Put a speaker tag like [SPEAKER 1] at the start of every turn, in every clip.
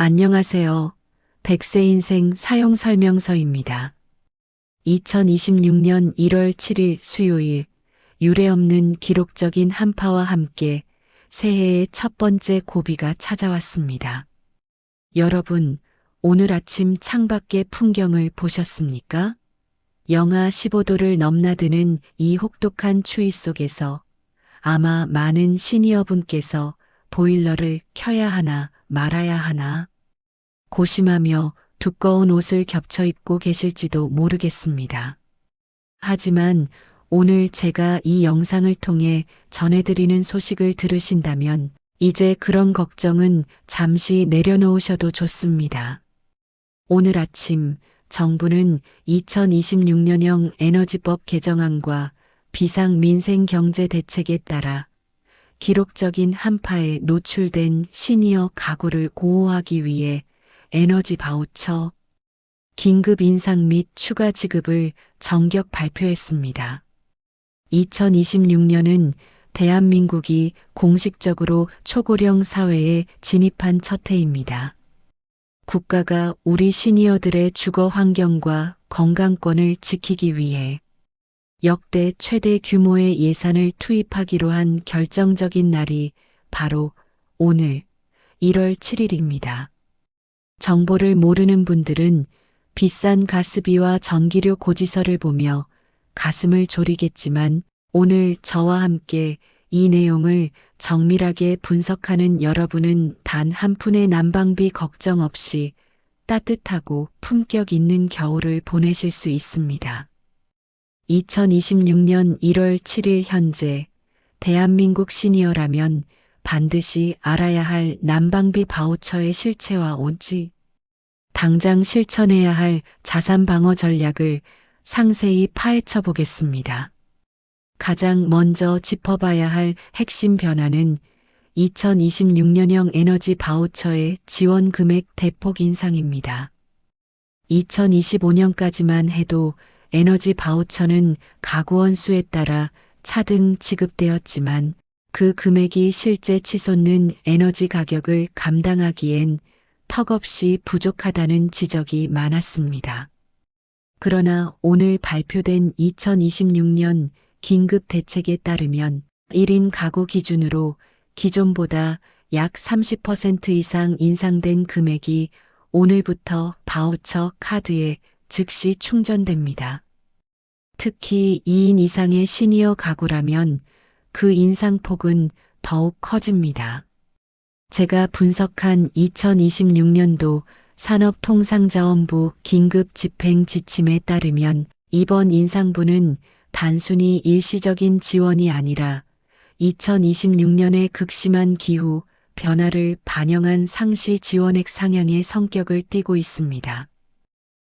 [SPEAKER 1] 안녕하세요. 100세 인생 사용 설명서입니다. 2026년 1월 7일 수요일, 유례없는 기록적인 한파와 함께 새해의 첫 번째 고비가 찾아왔습니다. 여러분, 오늘 아침 창밖의 풍경을 보셨습니까? 영하 15도를 넘나드는 이 혹독한 추위 속에서 아마 많은 시니어분께서 보일러를 켜야 하나 말아야 하나 고심하며 두꺼운 옷을 겹쳐 입고 계실지도 모르겠습니다. 하지만 오늘 제가 이 영상을 통해 전해드리는 소식을 들으신다면 이제 그런 걱정은 잠시 내려놓으셔도 좋습니다. 오늘 아침 정부는 2026년형 에너지법 개정안과 비상민생경제대책에 따라 기록적인 한파에 노출된 시니어 가구를 보호하기 위해 에너지 바우처, 긴급 인상 및 추가 지급을 전격 발표했습니다. 2026년은 대한민국이 공식적으로 초고령 사회에 진입한 첫 해입니다. 국가가 우리 시니어들의 주거 환경과 건강권을 지키기 위해 역대 최대 규모의 예산을 투입하기로 한 결정적인 날이 바로 오늘 1월 7일입니다. 정보를 모르는 분들은 비싼 가스비와 전기료 고지서를 보며 가슴을 졸이겠지만 오늘 저와 함께 이 내용을 정밀하게 분석하는 여러분은 단 한 푼의 난방비 걱정 없이 따뜻하고 품격 있는 겨울을 보내실 수 있습니다. 2026년 1월 7일 현재 대한민국 시니어라면 반드시 알아야 할 난방비 바우처의 실체와 오지 당장 실천해야 할 자산 방어 전략을 상세히 파헤쳐 보겠습니다. 가장 먼저 짚어봐야 할 핵심 변화는 2026년형 에너지 바우처의 지원 금액 대폭 인상입니다. 2025년까지만 해도 에너지 바우처는 가구 원수에 따라 차등 지급되었지만 그 금액이 실제 치솟는 에너지 가격을 감당하기엔 턱없이 부족하다는 지적이 많았습니다. 그러나 오늘 발표된 2026년 긴급 대책에 따르면 1인 가구 기준으로 기존보다 약 30% 이상 인상된 금액이 오늘부터 바우처 카드에 즉시 충전됩니다. 특히 2인 이상의 시니어 가구라면 그 인상폭은 더욱 커집니다. 제가 분석한 2026년도 산업통상자원부 긴급 집행 지침에 따르면 이번 인상분은 단순히 일시적인 지원이 아니라 2026년의 극심한 기후 변화를 반영한 상시 지원액 상향의 성격을 띠고 있습니다.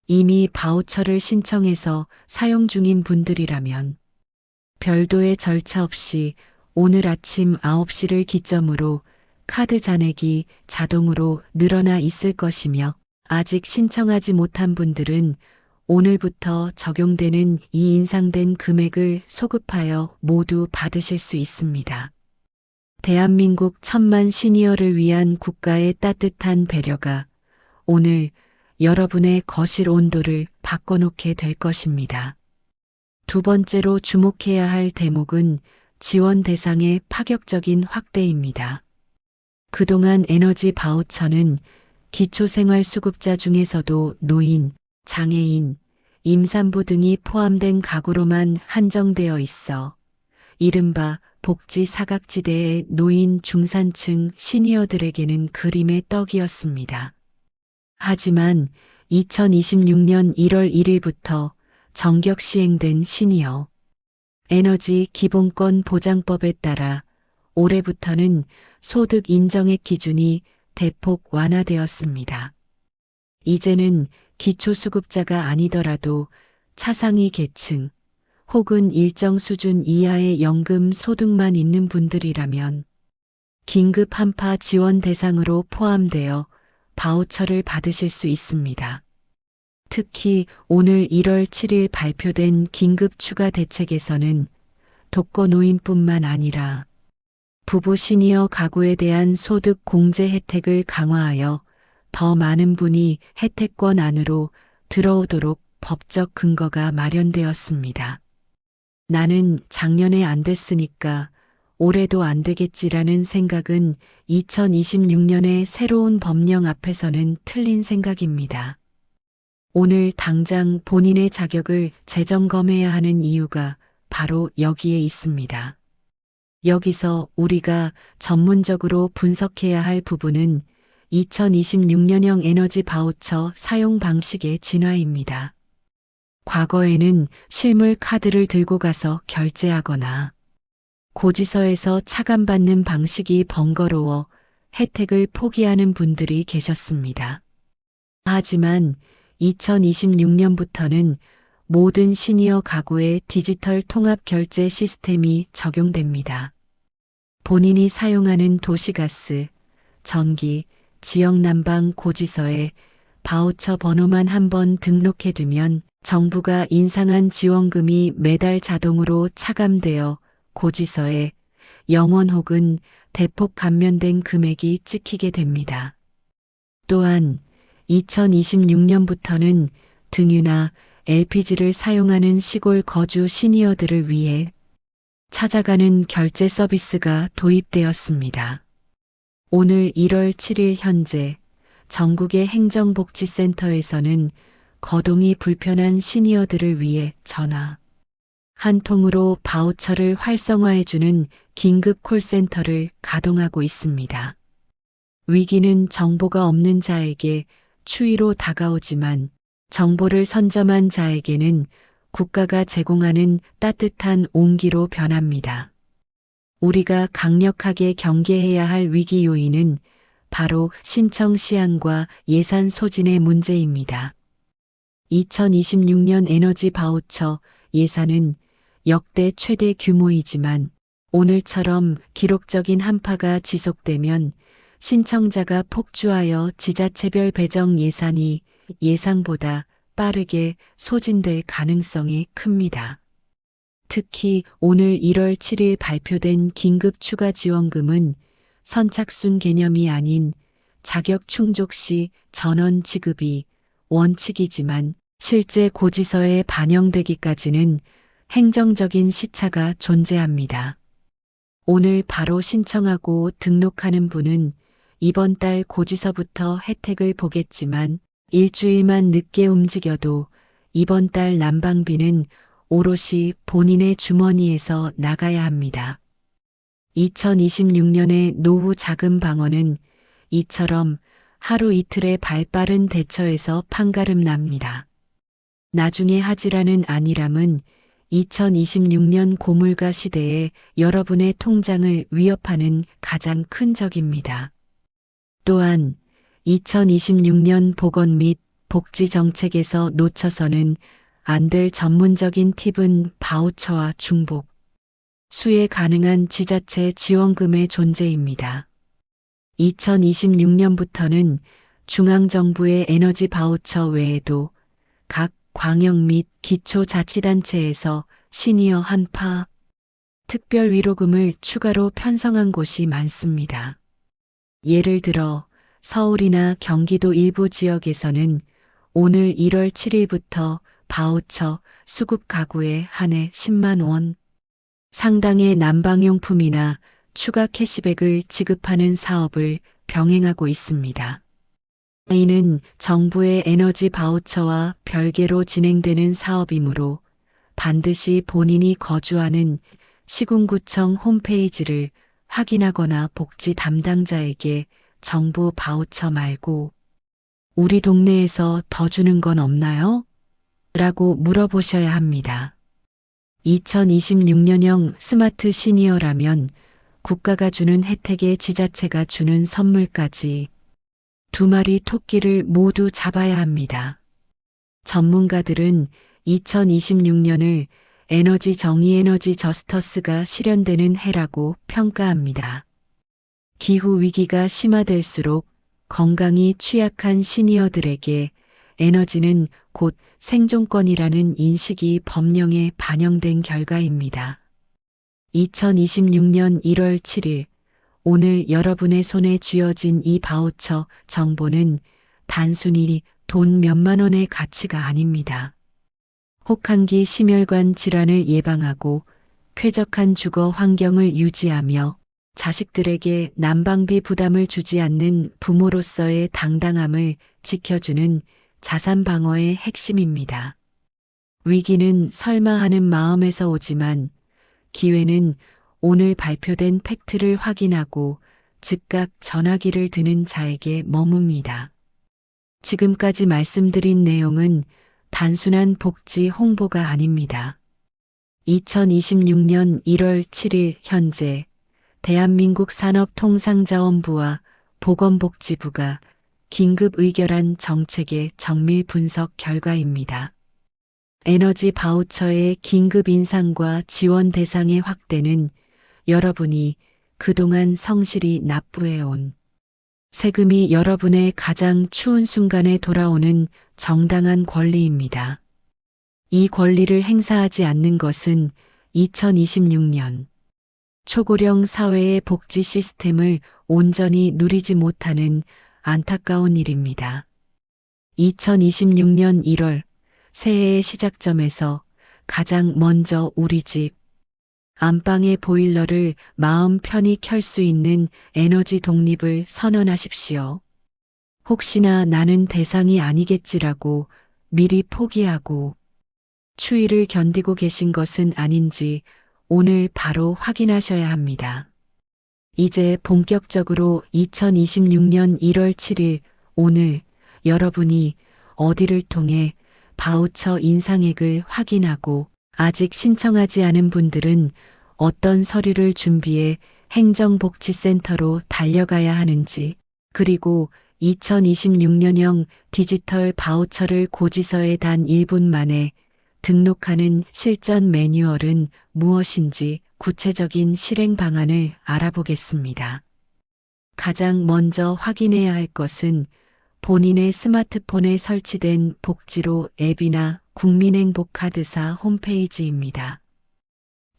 [SPEAKER 1] 이미 바우처를 신청해서 사용 중인 분들이라면 별도의 절차 없이 오늘 아침 9시를 기점으로 카드 잔액이 자동으로 늘어나 있을 것이며 아직 신청하지 못한 분들은 오늘부터 적용되는 이 인상된 금액을 소급하여 모두 받으실 수 있습니다. 대한민국 1,000만 시니어를 위한 국가의 따뜻한 배려가 오늘 여러분의 거실 온도를 바꿔놓게 될 것입니다. 두 번째로 주목해야 할 대목은 지원 대상의 파격적인 확대입니다. 그동안 에너지 바우처는 기초생활수급자 중에서도 노인, 장애인, 임산부 등이 포함된 가구로만 한정되어 있어 이른바 복지 사각지대의 노인 중산층 시니어들에게는 그림의 떡이었습니다. 하지만 2026년 1월 1일부터 전격 시행된 시니어 에너지 기본권 보장법에 따라 올해부터는 소득 인정액 기준이 대폭 완화되었습니다. 이제는 기초수급자가 아니더라도 차상위 계층 혹은 일정 수준 이하의 연금 소득만 있는 분들이라면 긴급 한파 지원 대상으로 포함되어 바우처를 받으실 수 있습니다. 특히 오늘 1월 7일 발표된 긴급 추가 대책에서는 독거노인뿐만 아니라 부부 시니어 가구에 대한 소득 공제 혜택을 강화하여 더 많은 분이 혜택권 안으로 들어오도록 법적 근거가 마련되었습니다. 나는 작년에 안 됐으니까 올해도 안 되겠지라는 생각은 2026년의 새로운 법령 앞에서는 틀린 생각입니다. 오늘 당장 본인의 자격을 재점검해야 하는 이유가 바로 여기에 있습니다. 여기서 우리가 전문적으로 분석해야 할 부분은 2026년형 에너지 바우처 사용 방식의 진화입니다. 과거에는 실물 카드를 들고 가서 결제하거나 고지서에서 차감받는 방식이 번거로워 혜택을 포기하는 분들이 계셨습니다. 하지만 2026년부터는 모든 시니어 가구에 디지털 통합 결제 시스템이 적용됩니다. 본인이 사용하는 도시가스, 전기, 지역 난방 고지서에 바우처 번호만 한번 등록해두면 정부가 인상한 지원금이 매달 자동으로 차감되어 고지서에 영원 혹은 대폭 감면된 금액이 찍히게 됩니다. 또한 2026년부터는 등유나 LPG를 사용하는 시골 거주 시니어들을 위해 찾아가는 결제 서비스가 도입되었습니다. 오늘 1월 7일 현재 전국의 행정복지센터에서는 거동이 불편한 시니어들을 위해 전화 한 통으로 바우처를 활성화해주는 긴급 콜센터를 가동하고 있습니다. 위기는 정보가 없는 자에게 추위로 다가오지만 정보를 선점한 자에게는 국가가 제공하는 따뜻한 온기로 변합니다. 우리가 강력하게 경계해야 할 위기 요인은 바로 신청 시한과 예산 소진의 문제입니다. 2026년 에너지 바우처 예산은 역대 최대 규모이지만 오늘처럼 기록적인 한파가 지속되면 신청자가 폭주하여 지자체별 배정 예산이 예상보다 빠르게 소진될 가능성이 큽니다. 특히 오늘 1월 7일 발표된 긴급 추가 지원금은 선착순 개념이 아닌 자격 충족 시 전원 지급이 원칙이지만 실제 고지서에 반영되기까지는 행정적인 시차가 존재합니다. 오늘 바로 신청하고 등록하는 분은 이번 달 고지서부터 혜택을 보겠지만 일주일만 늦게 움직여도 이번 달 난방비는 오롯이 본인의 주머니에서 나가야 합니다. 2026년의 노후 자금 방어는 이처럼 하루 이틀의 발빠른 대처에서 판가름 납니다. 나중에 하지라는 안일함은 2026년 고물가 시대에 여러분의 통장을 위협하는 가장 큰 적입니다. 또한 2026년 보건 및 복지 정책에서 놓쳐서는 안 될 전문적인 팁은 바우처와 중복, 수혜 가능한 지자체 지원금의 존재입니다. 2026년부터는 중앙정부의 에너지 바우처 외에도 각 광역 및 기초자치단체에서 시니어 한파, 특별 위로금을 추가로 편성한 곳이 많습니다. 예를 들어 서울이나 경기도 일부 지역에서는 오늘 1월 7일부터 바우처 수급 가구에 한 해 10만 원 상당의 난방용품이나 추가 캐시백을 지급하는 사업을 병행하고 있습니다. 이는 정부의 에너지 바우처와 별개로 진행되는 사업이므로 반드시 본인이 거주하는 시군구청 홈페이지를 확인하거나 복지 담당자에게 정부 바우처 말고 우리 동네에서 더 주는 건 없나요? 라고 물어보셔야 합니다. 2026년형 스마트 시니어라면 국가가 주는 혜택에 지자체가 주는 선물까지 두 마리 토끼를 모두 잡아야 합니다. 전문가들은 2026년을 에너지 정의 에너지 저스터스가 실현되는 해라고 평가합니다. 기후 위기가 심화될수록 건강이 취약한 시니어들에게 에너지는 곧 생존권이라는 인식이 법령에 반영된 결과입니다. 2026년 1월 7일 오늘 여러분의 손에 쥐어진 이 바우처 정보는 단순히 돈 몇만 원의 가치가 아닙니다. 혹한기 심혈관 질환을 예방하고 쾌적한 주거 환경을 유지하며 자식들에게 난방비 부담을 주지 않는 부모로서의 당당함을 지켜주는 자산 방어의 핵심입니다. 위기는 설마 하는 마음에서 오지만 기회는 오늘 발표된 팩트를 확인하고 즉각 전화기를 드는 자에게 머뭅니다. 지금까지 말씀드린 내용은 단순한 복지 홍보가 아닙니다. 2026년 1월 7일 현재 대한민국 산업통상자원부와 보건복지부가 긴급 의결한 정책의 정밀 분석 결과입니다. 에너지 바우처의 긴급 인상과 지원 대상의 확대는 여러분이 그동안 성실히 납부해온 세금이 여러분의 가장 추운 순간에 돌아오는 정당한 권리입니다. 이 권리를 행사하지 않는 것은 2026년 초고령 사회의 복지 시스템을 온전히 누리지 못하는 안타까운 일입니다. 2026년 1월 새해의 시작점에서 가장 먼저 우리 집 안방의 보일러를 마음 편히 켤 수 있는 에너지 독립을 선언하십시오. 혹시나 나는 대상이 아니겠지라고 미리 포기하고 추위를 견디고 계신 것은 아닌지 오늘 바로 확인하셔야 합니다. 이제 본격적으로 2026년 1월 7일 오늘 여러분이 어디를 통해 바우처 인상액을 확인하고 아직 신청하지 않은 분들은 어떤 서류를 준비해 행정복지센터로 달려가야 하는지, 그리고 2026년형 디지털 바우처를 고지서에 단 1분 만에 등록하는 실전 매뉴얼은 무엇인지 구체적인 실행 방안을 알아보겠습니다. 가장 먼저 확인해야 할 것은 본인의 스마트폰에 설치된 복지로 앱이나 국민행복카드사 홈페이지입니다.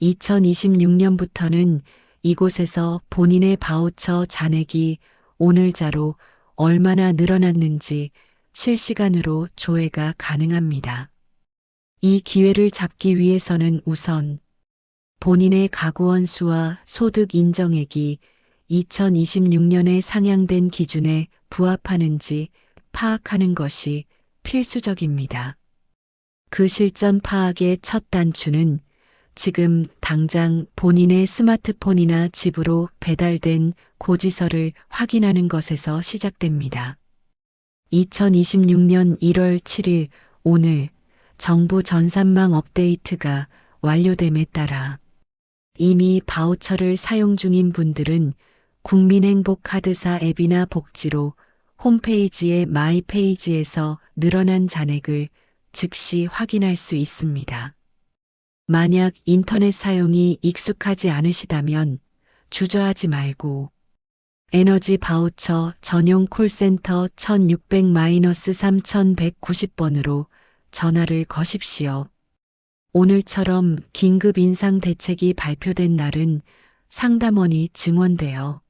[SPEAKER 1] 2026년부터는 이곳에서 본인의 바우처 잔액이 오늘자로 얼마나 늘어났는지 실시간으로 조회가 가능합니다. 이 기회를 잡기 위해서는 우선 본인의 가구 원수와 소득 인정액이 2026년에 상향된 기준에 부합하는지 파악하는 것이 필수적입니다. 그 실전 파악의 첫 단추는 지금 당장 본인의 스마트폰이나 집으로 배달된 고지서를 확인하는 것에서 시작됩니다. 2026년 1월 7일 오늘 정부 전산망 업데이트가 완료됨에 따라 이미 바우처를 사용 중인 분들은 국민행복카드사 앱이나 복지로 홈페이지의 마이 페이지에서 늘어난 잔액을 즉시 확인할 수 있습니다. 만약 인터넷 사용이 익숙하지 않으시다면 주저하지 말고 에너지 바우처 전용 콜센터 1600-3190번으로 전화를 거십시오. 오늘처럼 긴급 인상 대책이 발표된 날은 상담원이 증원되어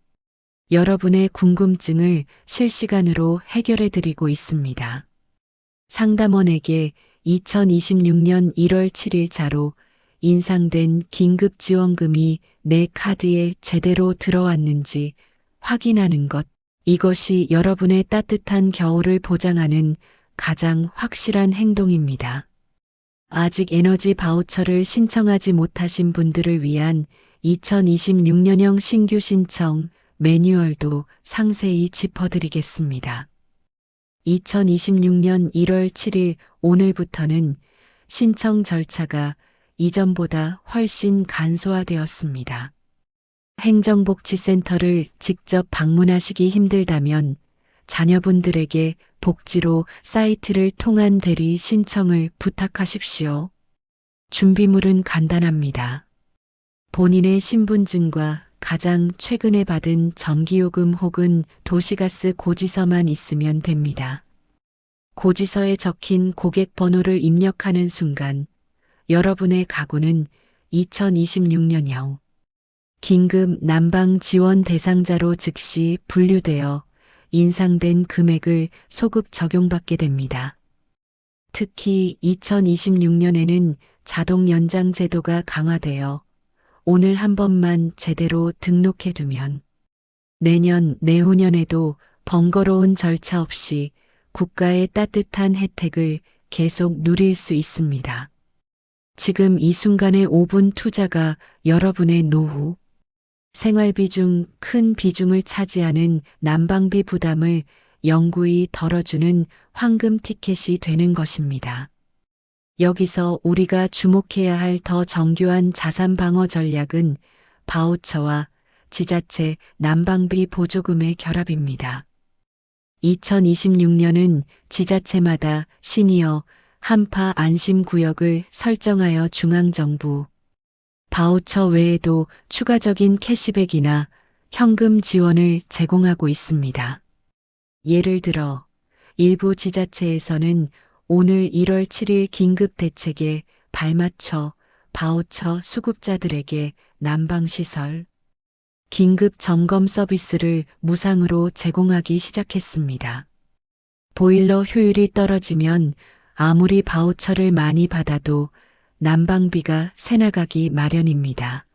[SPEAKER 1] 여러분의 궁금증을 실시간으로 해결해 드리고 있습니다. 상담원에게 2026년 1월 7일자로 인상된 긴급지원금이 내 카드에 제대로 들어왔는지 확인하는 것, 이것이 여러분의 따뜻한 겨울을 보장하는 가장 확실한 행동입니다. 아직 에너지 바우처를 신청하지 못하신 분들을 위한 2026년형 신규 신청 매뉴얼도 상세히 짚어드리겠습니다. 2026년 1월 7일 오늘부터는 신청 절차가 이전보다 훨씬 간소화되었습니다. 행정복지센터를 직접 방문하시기 힘들다면 자녀분들에게 복지로 사이트를 통한 대리 신청을 부탁하십시오. 준비물은 간단합니다. 본인의 신분증과 가장 최근에 받은 전기요금 혹은 도시가스 고지서만 있으면 됩니다. 고지서에 적힌 고객 번호를 입력하는 순간 여러분의 가구는 2026년형 긴급 난방 지원 대상자로 즉시 분류되어 인상된 금액을 소급 적용받게 됩니다. 특히 2026년에는 자동 연장 제도가 강화되어 오늘 한 번만 제대로 등록해두면 내년, 내후년에도 번거로운 절차 없이 국가의 따뜻한 혜택을 계속 누릴 수 있습니다. 지금 이 순간의 5분 투자가 여러분의 노후, 생활비 중 큰 비중을 차지하는 난방비 부담을 영구히 덜어주는 황금 티켓이 되는 것입니다. 여기서 우리가 주목해야 할 더 정교한 자산 방어 전략은 바우처와 지자체 난방비 보조금의 결합입니다. 2026년은 지자체마다 시니어 한파 안심구역을 설정하여 중앙정부, 바우처 외에도 추가적인 캐시백이나 현금 지원을 제공하고 있습니다. 예를 들어 일부 지자체에서는 오늘 1월 7일 긴급 대책에 발맞춰 바우처 수급자들에게 난방시설, 긴급 점검 서비스를 무상으로 제공하기 시작했습니다. 보일러 효율이 떨어지면 아무리 바우처를 많이 받아도 난방비가 새나가기 마련입니다.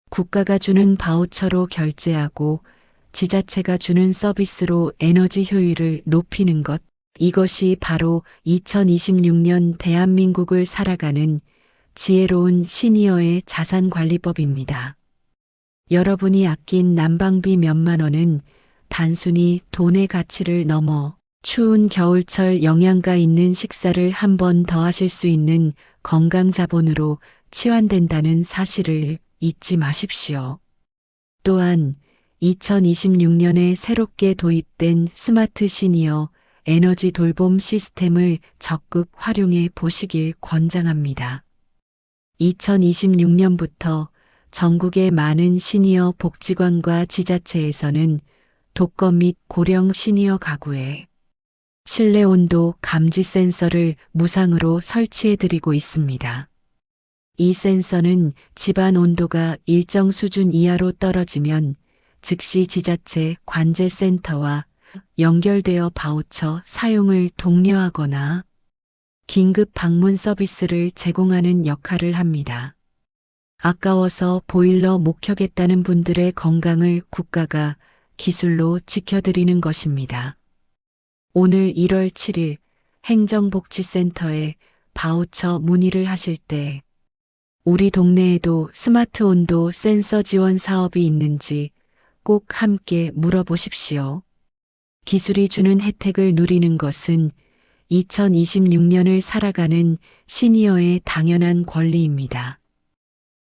[SPEAKER 1] 국가가 주는 바우처로 결제하고 지자체가 주는 서비스로 에너지 효율을 높이는 것, 이것이 바로 2026년 대한민국을 살아가는 지혜로운 시니어의 자산관리법입니다. 여러분이 아낀 난방비 몇만 원은 단순히 돈의 가치를 넘어 추운 겨울철 영양가 있는 식사를 한 번 더 하실 수 있는 건강 자본으로 치환된다는 사실을 잊지 마십시오. 또한 2026년에 새롭게 도입된 스마트 시니어 에너지 돌봄 시스템을 적극 활용해 보시길 권장합니다. 2026년부터 전국의 많은 시니어 복지관과 지자체에서는 독거 및 고령 시니어 가구에 실내 온도 감지 센서를 무상으로 설치해드리고 있습니다. 이 센서는 집안 온도가 일정 수준 이하로 떨어지면 즉시 지자체 관제센터와 연결되어 바우처 사용을 독려하거나 긴급 방문 서비스를 제공하는 역할을 합니다. 아까워서 보일러 못 켜겠다는 분들의 건강을 국가가 기술로 지켜드리는 것입니다. 오늘 1월 7일 행정복지센터에 바우처 문의를 하실 때 우리 동네에도 스마트 온도 센서 지원 사업이 있는지 꼭 함께 물어보십시오. 기술이 주는 혜택을 누리는 것은 2026년을 살아가는 시니어의 당연한 권리입니다.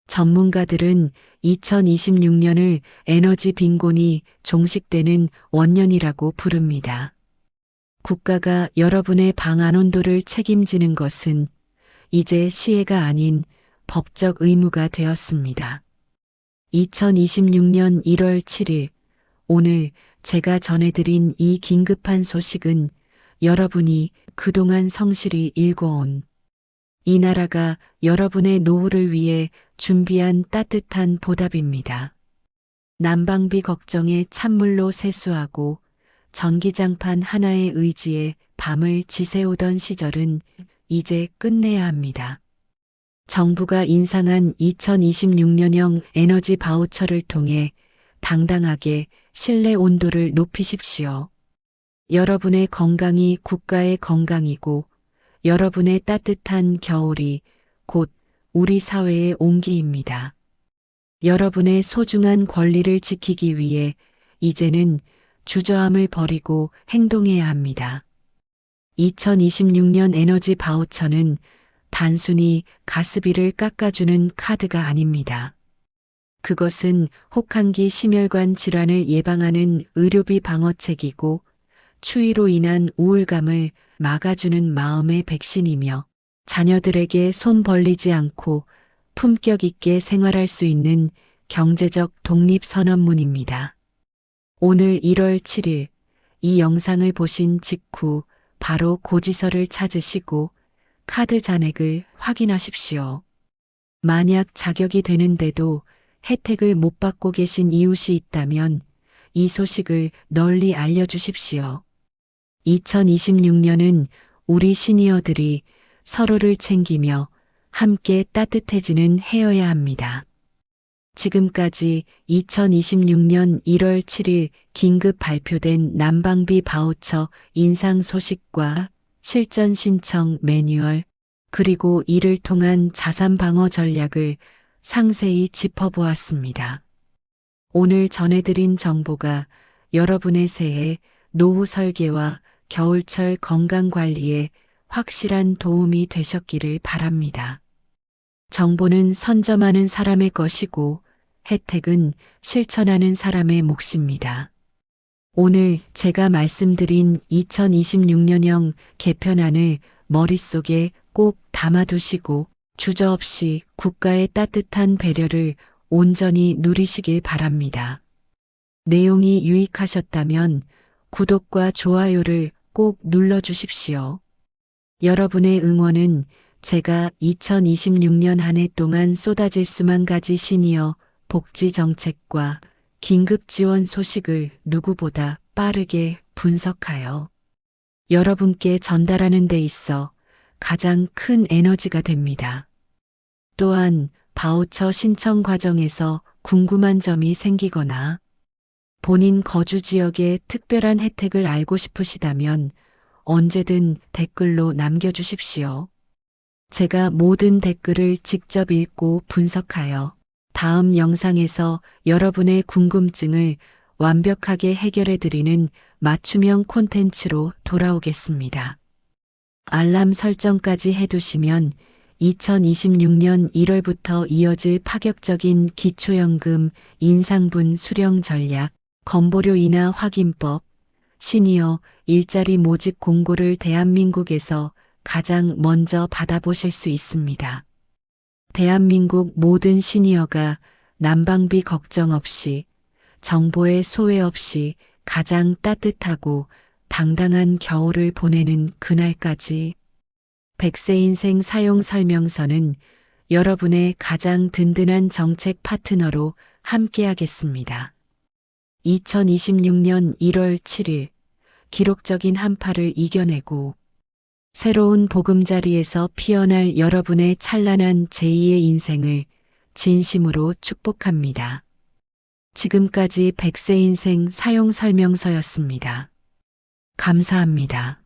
[SPEAKER 1] 전문가들은 2026년을 에너지 빈곤이 종식되는 원년이라고 부릅니다. 국가가 여러분의 방 안온도를 책임지는 것은 이제 시혜가 아닌 법적 의무가 되었습니다. 2026년 1월 7일, 오늘 제가 전해드린 이 긴급한 소식은 여러분이 그동안 성실히 일궈온 이 나라가 여러분의 노후를 위해 준비한 따뜻한 보답입니다. 난방비 걱정에 찬물로 세수하고 전기장판 하나의 의지에 밤을 지새우던 시절은 이제 끝내야 합니다. 정부가 인상한 2026년형 에너지 바우처를 통해 당당하게 실내 온도를 높이십시오. 여러분의 건강이 국가의 건강이고 여러분의 따뜻한 겨울이 곧 우리 사회의 온기입니다. 여러분의 소중한 권리를 지키기 위해 이제는 주저함을 버리고 행동해야 합니다. 2026년 에너지 바우처는 단순히 가스비를 깎아주는 카드가 아닙니다. 그것은 혹한기 심혈관 질환을 예방하는 의료비 방어책이고 추위로 인한 우울감을 막아주는 마음의 백신이며 자녀들에게 손 벌리지 않고 품격 있게 생활할 수 있는 경제적 독립 선언문입니다. 오늘 1월 7일 이 영상을 보신 직후 바로 고지서를 찾으시고 카드 잔액을 확인하십시오. 만약 자격이 되는데도 혜택을 못 받고 계신 이웃이 있다면 이 소식을 널리 알려주십시오. 2026년은 우리 시니어들이 서로를 챙기며 함께 따뜻해지는 해여야 합니다. 지금까지 2026년 1월 7일 긴급 발표된 난방비 바우처 인상 소식과 실전 신청 매뉴얼, 그리고 이를 통한 자산 방어 전략을 상세히 짚어보았습니다. 오늘 전해드린 정보가 여러분의 새해 노후 설계와 겨울철 건강 관리에 확실한 도움이 되셨기를 바랍니다. 정보는 선점하는 사람의 것이고 혜택은 실천하는 사람의 몫입니다. 오늘 제가 말씀드린 2026년형 개편안을 머릿속에 꼭 담아두시고 주저없이 국가의 따뜻한 배려를 온전히 누리시길 바랍니다. 내용이 유익하셨다면 구독과 좋아요를 꼭 눌러주십시오. 여러분의 응원은 제가 2026년 한 해 동안 쏟아질 수만 가지 시니어 복지 정책과 긴급 지원 소식을 누구보다 빠르게 분석하여 여러분께 전달하는 데 있어 가장 큰 에너지가 됩니다. 또한 바우처 신청 과정에서 궁금한 점이 생기거나 본인 거주 지역의 특별한 혜택을 알고 싶으시다면 언제든 댓글로 남겨주십시오. 제가 모든 댓글을 직접 읽고 분석하여 다음 영상에서 여러분의 궁금증을 완벽하게 해결해드리는 맞춤형 콘텐츠로 돌아오겠습니다. 알람 설정까지 해두시면 2026년 1월부터 이어질 파격적인 기초연금 인상분 수령 전략, 건보료 인하 확인법, 시니어 일자리 모집 공고를 대한민국에서 가장 먼저 받아보실 수 있습니다. 대한민국 모든 시니어가 난방비 걱정 없이, 정보의 소외 없이 가장 따뜻하고 당당한 겨울을 보내는 그날까지 100세 인생 사용 설명서는 여러분의 가장 든든한 정책 파트너로 함께하겠습니다. 2026년 1월 7일 기록적인 한파를 이겨내고 새로운 보금자리에서 피어날 여러분의 찬란한 제2의 인생을 진심으로 축복합니다. 지금까지 100세 인생 사용 설명서였습니다. 감사합니다.